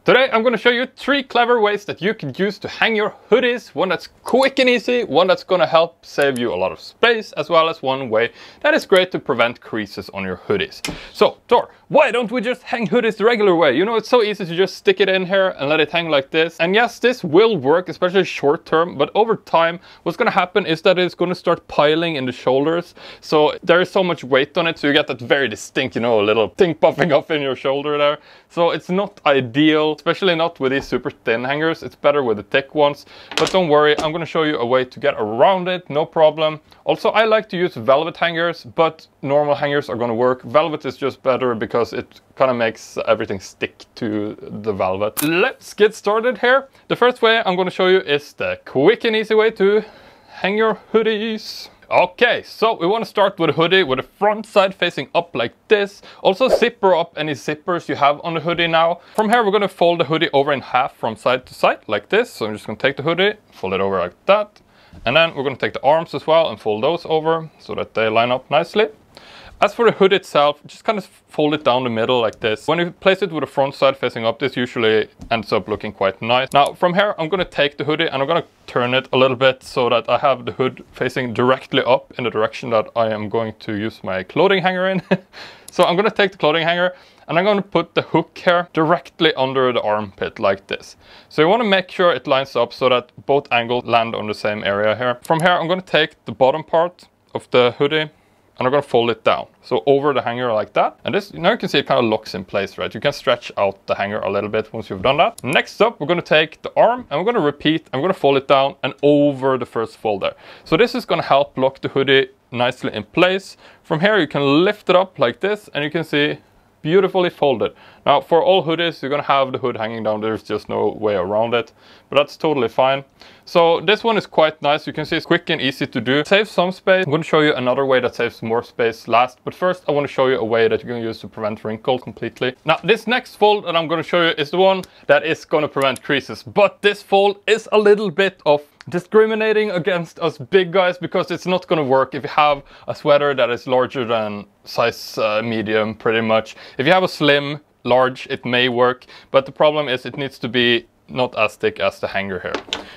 Today I'm going to show you 3 clever ways that you can use to hang your hoodies. One that's quick and easy, one that's going to help save you a lot of space, as well as one way that is great to prevent creases on your hoodies. So, Thor, why don't we just hang hoodies the regular way? You know, it's so easy to just stick it in here and let it hang like this. And yes, this will work, especially short term, but over time, what's going to happen is that it's going to start piling in the shoulders. So there is so much weight on it, so you get that very distinct, you know, little thing puffing up in your shoulder there. So it's not ideal, especially not with these super thin hangers. It's better with the thick ones, but don't worry, I'm going to show you a way to get around it, no problem. Also, I like to use velvet hangers, but normal hangers are going to work. Velvet is just better because it kind of makes everything stick to the velvet. Let's get started here. The first way I'm going to show you is the quick and easy way to hang your hoodies. Okay, so we want to start with a hoodie with the front side facing up like this. Also zipper up any zippers you have on the hoodie now. From here we're going to fold the hoodie over in half from side to side like this. So I'm just going to take the hoodie, fold it over like that. And then we're going to take the arms as well and fold those over so that they line up nicely. As for the hood itself, just kind of fold it down the middle like this. When you place it with the front side facing up, this usually ends up looking quite nice. Now from here, I'm going to take the hoodie and I'm going to turn it a little bit so that I have the hood facing directly up in the direction that I am going to use my clothing hanger in. So I'm going to take the clothing hanger and I'm going to put the hook here directly under the armpit like this. So you want to make sure it lines up so that both angles land on the same area here. From here, I'm going to take the bottom part of the hoodie and I'm going to fold it down. So over the hanger like that. And this, now you can see it kind of locks in place, right? You can stretch out the hanger a little bit once you've done that. Next up, we're going to take the arm and we're going to repeat. I'm going to fold it down and over the first fold there. So this is going to help lock the hoodie nicely in place. From here, you can lift it up like this and you can see beautifully folded. Now for all hoodies, you're going to have the hood hanging down. There's just no way around it, but that's totally fine. So this one is quite nice. You can see it's quick and easy to do. Saves some space. I'm going to show you another way that saves more space last, but first I want to show you a way that you can use to prevent wrinkles completely. Now this next fold that I'm going to show you is the one that is going to prevent creases, but this fold is a little bit of discriminating against us big guys because it's not going to work if you have a sweater that is larger than size medium pretty much. If you have a slim, large, it may work, but the problem is it needs to be not as thick as the hanger here.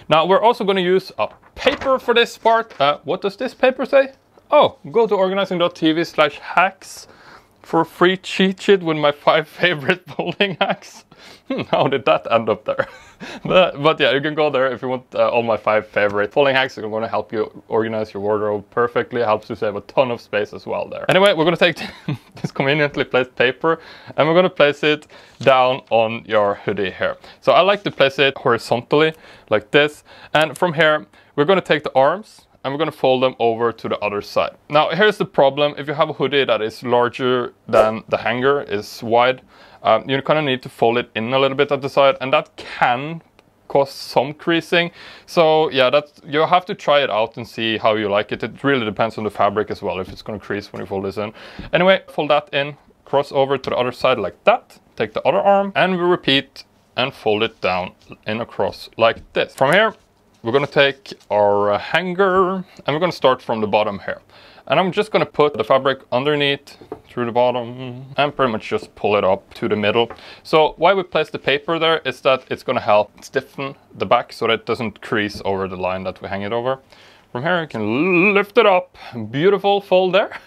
Now we're also going to use a paper for this part. What does this paper say? Oh, go to organizing.tv/hacks for a free cheat sheet with my 5 favorite folding hacks. How did that end up there? but yeah, you can go there if you want all my 5 favorite folding hacks. I'm going to help you organize your wardrobe perfectly. It helps you save a ton of space as well there. Anyway, we're going to take this conveniently placed paper and we're going to place it down on your hoodie here. So I like to place it horizontally like this. And from here, we're going to take the arms and we're going to fold them over to the other side. Now here's the problem. If you have a hoodie that is larger than the hanger is wide, you kind of need to fold it in a little bit at the side, and that can cause some creasing. So yeah, you have to try it out and see how you like it. It really depends on the fabric as well, if it's going to crease when you fold this in. Anyway, fold that in, cross over to the other side like that, take the other arm, and we repeat and fold it down in across like this. From here, we're going to take our hanger and we're going to start from the bottom here. And I'm just going to put the fabric underneath through the bottom and pretty much just pull it up to the middle. So why we place the paper there is that it's going to help stiffen the back so that it doesn't crease over the line that we hang it over. From here you can lift it up, beautiful fold there.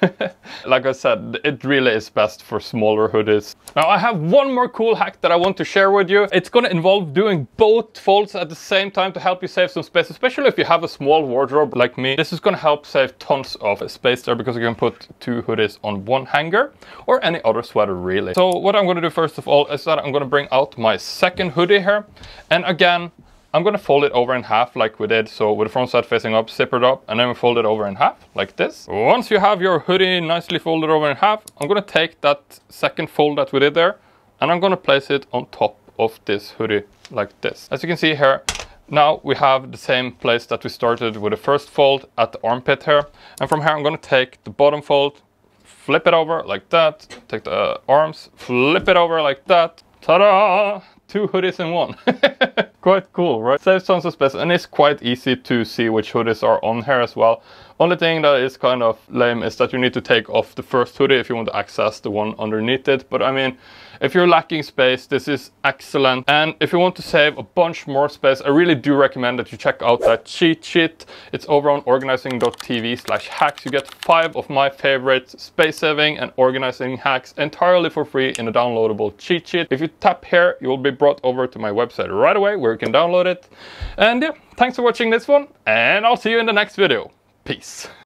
Like I said, it really is best for smaller hoodies. Now I have one more cool hack that I want to share with you. It's going to involve doing both folds at the same time to help you save some space, especially if you have a small wardrobe like me. This is going to help save tons of space there because you can put 2 hoodies on one hanger or any other sweater really. So what I'm going to do first of all is that I'm going to bring out my second hoodie here, and again I'm going to fold it over in half like we did. So with the front side facing up, zipper it up, and then we fold it over in half like this. Once you have your hoodie nicely folded over in half, I'm going to take that second fold that we did there and I'm going to place it on top of this hoodie like this. As you can see here, now we have the same place that we started with the first fold at the armpit here. And from here I'm going to take the bottom fold, flip it over like that, take the arms, flip it over like that. Ta-da! 2 hoodies in one. Quite cool, right? Saves tons of space, and it's quite easy to see which hoodies are on here as well. Only thing that is kind of lame is that you need to take off the first hoodie if you want to access the one underneath it. But I mean, If you're lacking space, this is excellent. And if you want to save a bunch more space, I really do recommend that you check out that cheat sheet. It's over on organizing.tv/hacks. You get 5 of my favorite space saving and organizing hacks entirely for free in a downloadable cheat sheet. If you tap here, you will be brought over to my website right away where you can download it. And yeah, thanks for watching this one, and I'll see you in the next video. Peace.